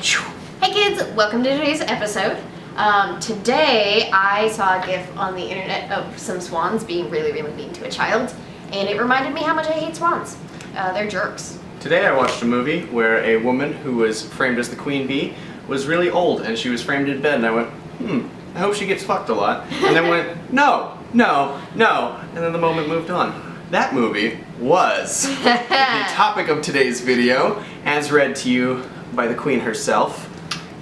Hey kids, welcome to today's episode. Today I saw a GIF on the internet of some swans being really mean to a child, and it reminded me how much I hate swans. They're jerks. Today I watched a movie where a woman who was framed as the queen bee was really old, and she was framed in bed, and I went, I hope she gets fucked a lot. And then went, no, and then the moment moved on. That movie was the topic of today's video, as read to you by the queen herself.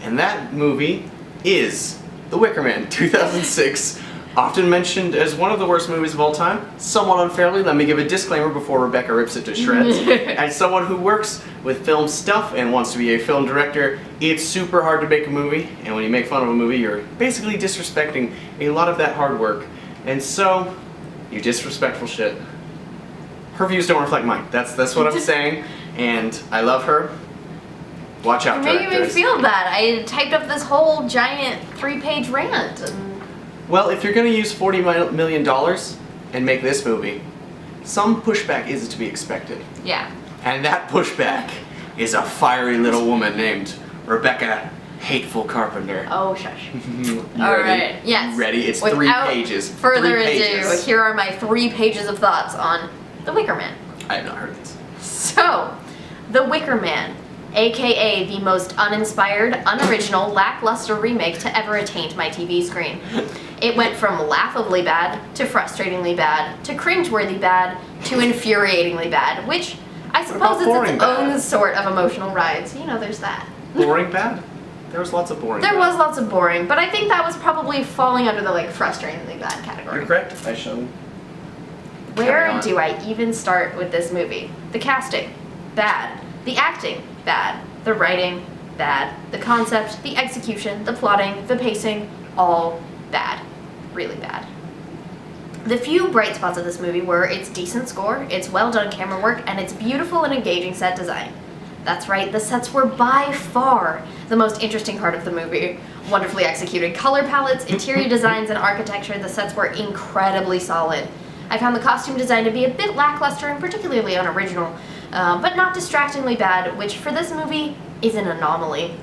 And that movie is The Wicker Man, 2006, often mentioned as one of the worst movies of all time. Somewhat unfairly, let me give a disclaimer before Rebecca rips it to shreds. As someone who works with film stuff and wants to be a film director, it's super hard to make a movie, and when you make fun of a movie, you're basically disrespecting a lot of that hard work. And so, you disrespectful shit. Her views don't reflect mine. That's what I'm saying, and I love her. Watch out, You're making me directors. feel bad. I typed up this whole giant 3-page rant. And... Well, if you're going to use $40 million and make this movie, some pushback is to be expected. Yeah. And that pushback is a fiery little woman named Rebecca Hateful Carpenter. Oh, shush. Alright, yes. Ready? It's Without 3 pages. Further 3 ado, pages. here are my 3 pages of thoughts on The Wicker Man. I have not heard this. So, The Wicker Man, aka the most uninspired, unoriginal, lackluster remake to ever attain my TV screen. It went from laughably bad, to frustratingly bad, to cringeworthy bad, to infuriatingly bad, which I suppose is its own sort of emotional ride. So, you know, there's that. Boring bad? There was lots of boring There bad. was lots of boring, but I think that was probably falling under the, like, frustratingly bad category. You're correct. I shall. Where do I even start with this movie? The casting, bad. The acting, bad. The writing, bad. The concept, the execution, the plotting, the pacing, all bad. Really bad. The few bright spots of this movie were its decent score, its well done camera work, and its beautiful and engaging set design. That's right, the sets were by far the most interesting part of the movie. Wonderfully executed color palettes, interior designs, and architecture, the sets were incredibly solid. I found the costume design to be a bit lackluster and particularly unoriginal, but not distractingly bad, which for this movie is an anomaly.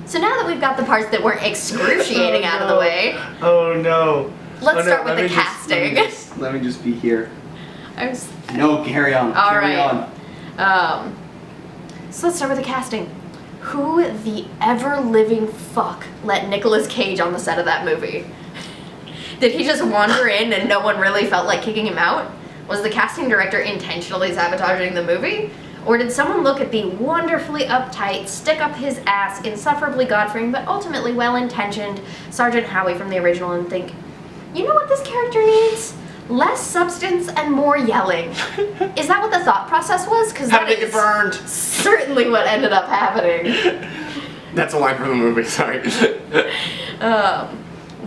So now that we've got the parts that weren't excruciating out of the way, Oh no. let's start with the casting. Let me just be here. No, carry on. All carry right. on. So let's start with the casting. Who the ever-living fuck let Nicolas Cage on the set of that movie? Did he just wander in and no one really felt like kicking him out? Was the casting director intentionally sabotaging the movie? Or did someone look at the wonderfully uptight, stick-up-his-ass, insufferably God-fearing, but ultimately well-intentioned Sergeant Howie from the original and think, you know what this character needs? Less substance and more yelling. Is that what the thought process was? Because How did it get burned? certainly what ended up happening. That's a line from the movie, sorry.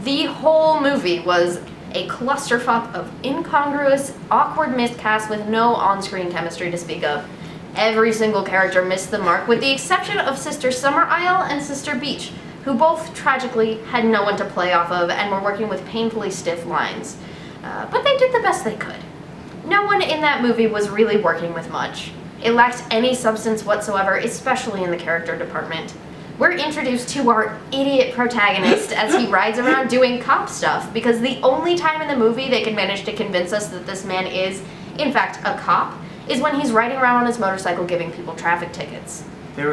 The whole movie was a clusterfuck of incongruous, awkward miscasts with no on-screen chemistry to speak of. Every single character missed the mark, with the exception of Sister Summer Isle and Sister Beach, who both, tragically, had no one to play off of and were working with painfully stiff lines. But they did the best they could. No one in that movie was really working with much. It lacked any substance whatsoever, especially in the character department. We're introduced to our idiot protagonist as he rides around doing cop stuff, because the only time in the movie they can manage to convince us that this man is, in fact, a cop, is when he's riding around on his motorcycle giving people traffic tickets. That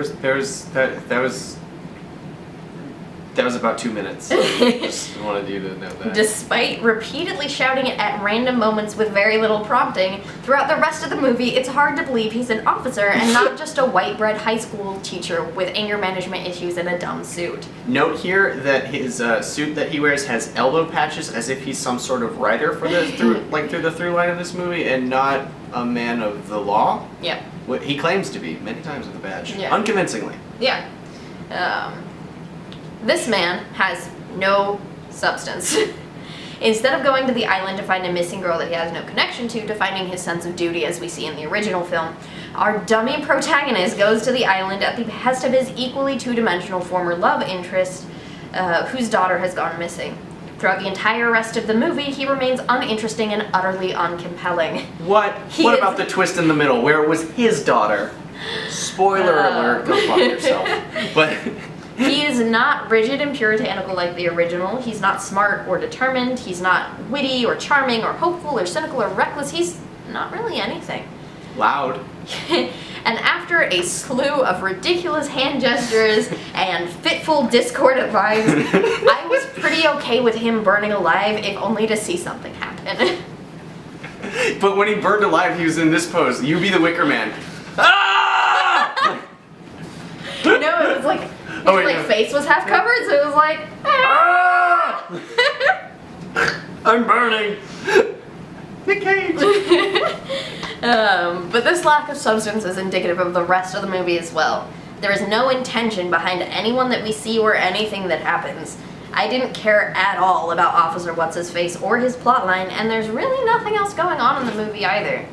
was about 2 minutes. Just wanted you to know that. Despite repeatedly shouting it at random moments with very little prompting, throughout the rest of the movie, it's hard to believe he's an officer and not just a white-bread high school teacher with anger management issues and a dumb suit. Note here that his suit that he wears has elbow patches, as if he's some sort of writer for the through the through line of this movie, and not a man of the law. Yep. What he claims to be many times with the badge, Yeah. unconvincingly. Yeah. This man has no substance. Instead of going to the island to find a missing girl that he has no connection to finding his sense of duty as we see in the original film, our dummy protagonist goes to the island at the behest of his equally two-dimensional former love interest, whose daughter has gone missing. Throughout the entire rest of the movie, he remains uninteresting and utterly uncompelling. What about the twist in the middle where it was his daughter? Spoiler alert, go fuck yourself. But is not rigid and puritanical like the original. He's not smart or determined. He's not witty or charming or hopeful or cynical or reckless. He's not really anything. Loud. And after a slew of ridiculous hand gestures and fitful discordant vibes, I was pretty okay with him burning alive, if only to see something happen. But when he burned alive, he was in this pose. You be the Wicker Man. Ah! No, it was like his Oh, wait, no. face was half covered, so it was like. Ah! I'm burning. Nick Cage. But this lack of substance is indicative of the rest of the movie as well. There is no intention behind anyone that we see or anything that happens. I didn't care at all about Officer What's-His-Face or his plotline, and there's really nothing else going on in the movie either.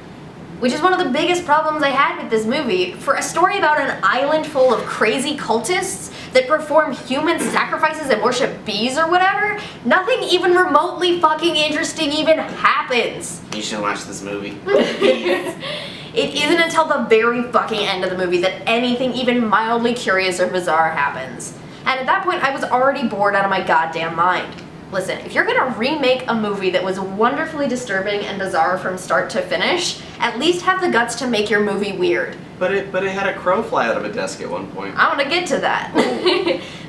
Which is one of the biggest problems I had with this movie. For a story about an island full of crazy cultists that perform human sacrifices and worship bees or whatever, nothing even remotely fucking interesting even happens. You should watch this movie. It isn't until the very fucking end of the movie that anything even mildly curious or bizarre happens. And at that point, I was already bored out of my goddamn mind. Listen, if you're gonna remake a movie that was wonderfully disturbing and bizarre from start to finish, at least have the guts to make your movie weird. But it had a crow fly out of a desk at one point. I want to get to that.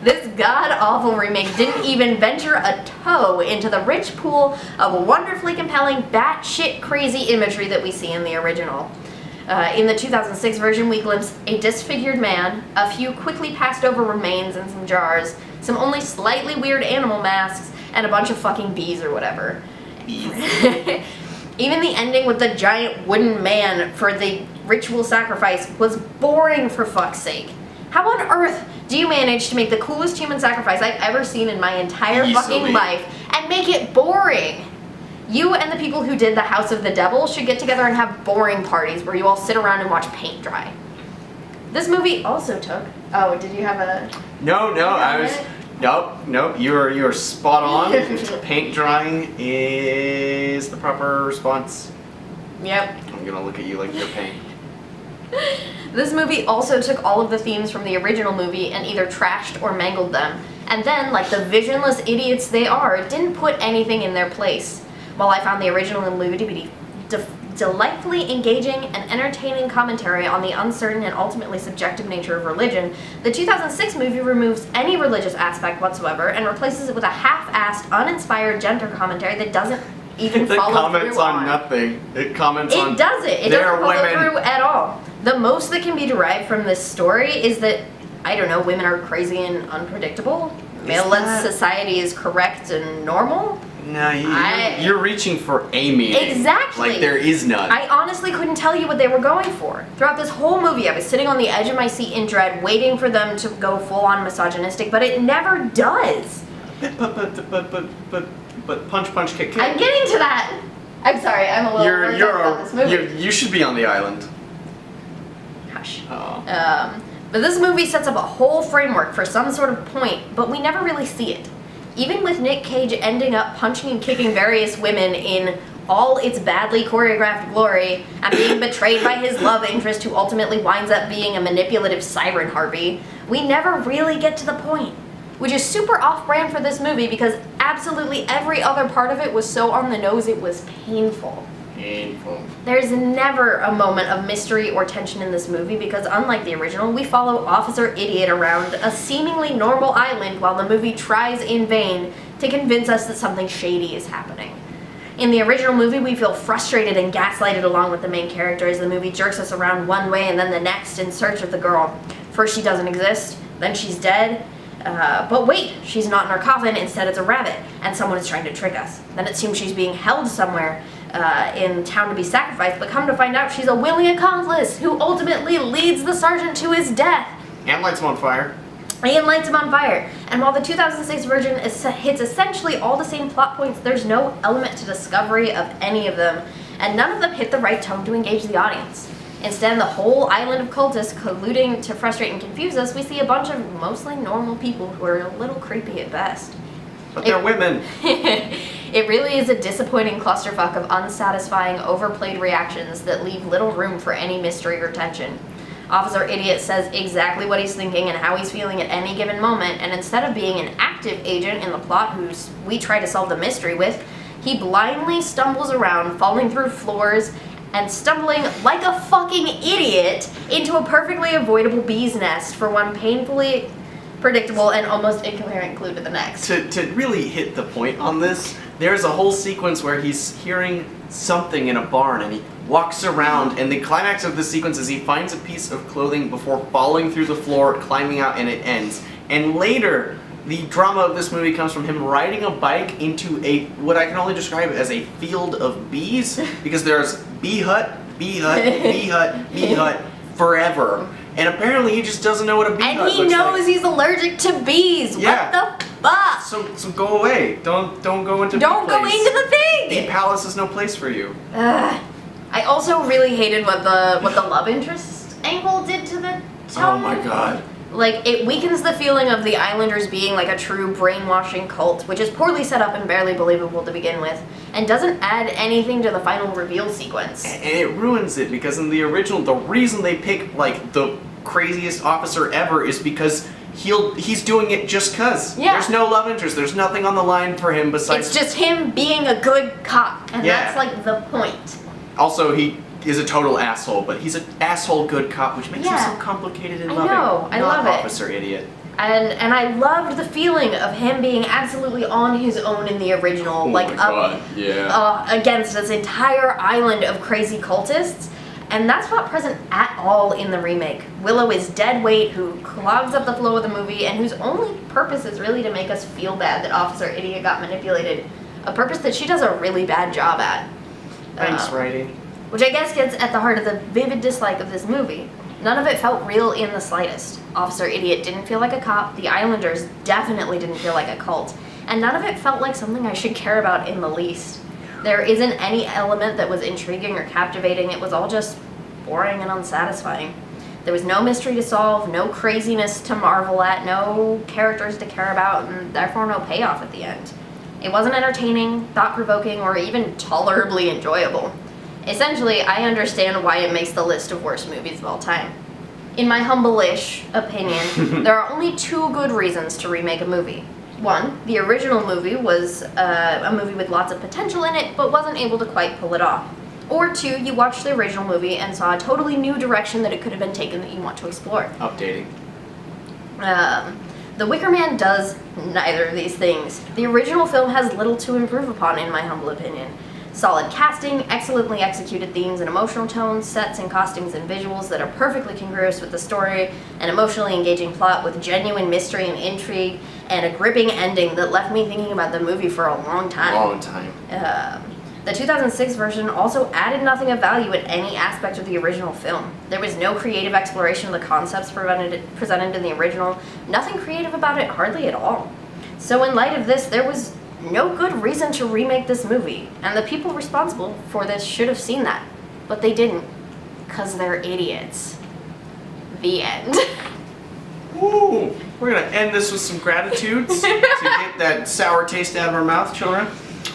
This god-awful remake didn't even venture a toe into the rich pool of wonderfully compelling, batshit crazy imagery that we see in the original. In the 2006 version, we glimpse a disfigured man, a few quickly passed over remains in some jars, some only slightly weird animal masks, and a bunch of fucking bees or whatever. Bees. Even the ending with the giant wooden man for the ritual sacrifice was boring, for fuck's sake. How on earth do you manage to make the coolest human sacrifice I've ever seen in my entire fucking life and make it boring? You and the people who did the House of the Devil should get together and have boring parties where you all sit around and watch paint dry. This movie also took... Oh, did you have a... No, I was... Nope, you're spot on. Paint drying is the proper response. Yep. I'm gonna look at you like you're paint. This movie also took all of the themes from the original movie and either trashed or mangled them. And then, like the visionless idiots they are, didn't put anything in their place. While I found the original movie to be delightfully engaging and entertaining commentary on the uncertain and ultimately subjective nature of religion, the 2006 movie removes any religious aspect whatsoever and replaces it with a half-assed, uninspired gender commentary that doesn't even follow comments through on nothing. It comments on... It doesn't. It doesn't follow through at all. The most that can be derived from this story is that, I don't know, women are crazy and unpredictable. Male-led society is correct and normal. No, you're reaching for a meaning. Exactly. Like there is none. I honestly couldn't tell you what they were going for. Throughout this whole movie, I was sitting on the edge of my seat in dread, waiting for them to go full-on misogynistic, but it never does. But punch, kick, kick. I'm getting to that. I'm sorry, I'm a little worried about this movie. You should be on the island. Hush. Oh. But this movie sets up a whole framework for some sort of point, but we never really see it. Even with Nick Cage ending up punching and kicking various women in all its badly choreographed glory, and being betrayed by his love interest who ultimately winds up being a manipulative siren harpy, we never really get to the point. Which is super off-brand for this movie because absolutely every other part of it was so on the nose it was painful. Painful. There's never a moment of mystery or tension in this movie because unlike the original, we follow Officer Idiot around a seemingly normal island while the movie tries in vain to convince us that something shady is happening. In the original movie, we feel frustrated and gaslighted along with the main character as the movie jerks us around one way and then the next in search of the girl. First she doesn't exist, then she's dead. But wait, she's not in her coffin, instead it's a rabbit, and someone is trying to trick us. Then it seems she's being held somewhere in town to be sacrificed, but come to find out she's a willing accomplice who ultimately leads the sergeant to his death. And lights him on fire. And lights him on fire. And while the 2006 version hits essentially all the same plot points, there's no element to discovery of any of them, and none of them hit the right tone to engage the audience. Instead, the whole island of cultists colluding to frustrate and confuse us, we see a bunch of mostly normal people who are a little creepy at best. But they're women. It really is a disappointing clusterfuck of unsatisfying, overplayed reactions that leave little room for any mystery or tension. Officer Idiot says exactly what he's thinking and how he's feeling at any given moment, and instead of being an active agent in the plot we try to solve the mystery with, he blindly stumbles around, falling through floors and stumbling like a fucking idiot into a perfectly avoidable bee's nest for one painfully predictable and almost incoherent clue to the next. To really hit the point on this, there's a whole sequence where he's hearing something in a barn and he walks around, and the climax of the sequence is he finds a piece of clothing before falling through the floor, climbing out, and it ends. And later, the drama of this movie comes from him riding a bike into what I can only describe as a field of bees, because there's bee hut, bee hut, bee hut, bee hut, forever. And apparently he just doesn't know what a bee hut looks like. And he knows he's allergic to bees. Yeah. What the fuck? So go away. Don't go into Don't go into the thing. Bee palace is no place for you. I also really hated what the love interest angle did to the tone. Oh my god. Like, it weakens the feeling of the Islanders being like a true brainwashing cult, which is poorly set up and barely believable to begin with, and doesn't add anything to the final reveal sequence. And it ruins it, because in the original, the reason they pick, like, the craziest officer ever is because he's doing it just cuz. Yeah. There's no love interest, there's nothing on the line for him besides... It's just him being a good cop, and Yeah. that's like the point. Also, he is a total asshole, but he's an asshole good cop, which makes him Yeah. so complicated and I loving. know, I Not love it. Officer Idiot. And I loved the feeling of him being absolutely on his own in the original, against this entire island of crazy cultists. And that's not present at all in the remake. Willow is dead weight who clogs up the flow of the movie and whose only purpose is really to make us feel bad that Officer Idiot got manipulated. A purpose that she does a really bad job at. Thanks, writing. Which I guess gets at the heart of the vivid dislike of this movie. None of it felt real in the slightest. Officer Idiot didn't feel like a cop, the Islanders definitely didn't feel like a cult, and none of it felt like something I should care about in the least. There isn't any element that was intriguing or captivating, it was all just boring and unsatisfying. There was no mystery to solve, no craziness to marvel at, no characters to care about, and therefore no payoff at the end. It wasn't entertaining, thought-provoking, or even tolerably enjoyable. Essentially, I understand why it makes the list of worst movies of all time. In my humble-ish opinion, there are only two good reasons to remake a movie. One, the original movie was a movie with lots of potential in it, but wasn't able to quite pull it off. Or two, you watched the original movie and saw a totally new direction that it could have been taken that you want to explore. Updating. The Wicker Man does neither of these things. The original film has little to improve upon, in my humble opinion. Solid casting, excellently executed themes and emotional tones, sets and costumes and visuals that are perfectly congruous with the story, an emotionally engaging plot with genuine mystery and intrigue, and a gripping ending that left me thinking about the movie for a long time. Long time. The 2006 version also added nothing of value in any aspect of the original film. There was no creative exploration of the concepts presented in the original, nothing creative about it hardly at all. So in light of this, there was no good reason to remake this movie, and the people responsible for this should have seen that, but they didn't, because they're idiots. The end. Ooh, we're gonna end this with some gratitudes to get that sour taste out of our mouth, children.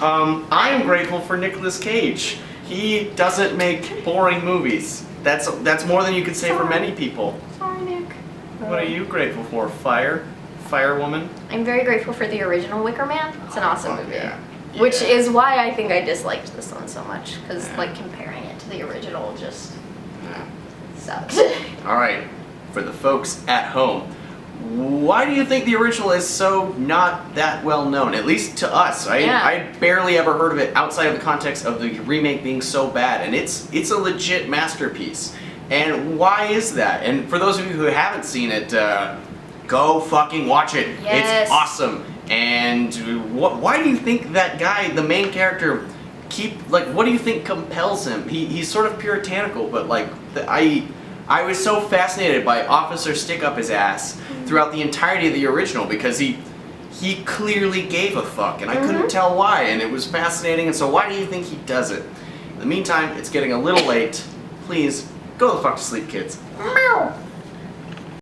I am grateful for Nicolas Cage. He doesn't make boring movies. That's more than you could say for many people. Sorry, Nick. What are you grateful for? Firewoman? I'm very grateful for the original Wicker Man. It's an awesome movie. Yeah. Which is why I think I disliked this one so much, because like comparing it to the original just sucked. Alright, for the folks at home, why do you think the original is so not that well known? At least to us. I barely ever heard of it outside of the context of the remake being so bad, and it's a legit masterpiece. And why is that? And for those of you who haven't seen it, go fucking watch it. Yes. It's awesome. And why do you think that guy, the main character, what do you think compels him? He's sort of puritanical, but I was so fascinated by Officer Stick Up His Ass throughout the entirety of the original, because he clearly gave a fuck, and I couldn't tell why, and it was fascinating. And so why do you think he does it? In the meantime, it's getting a little late. Please, go the fuck to sleep, kids. Meow.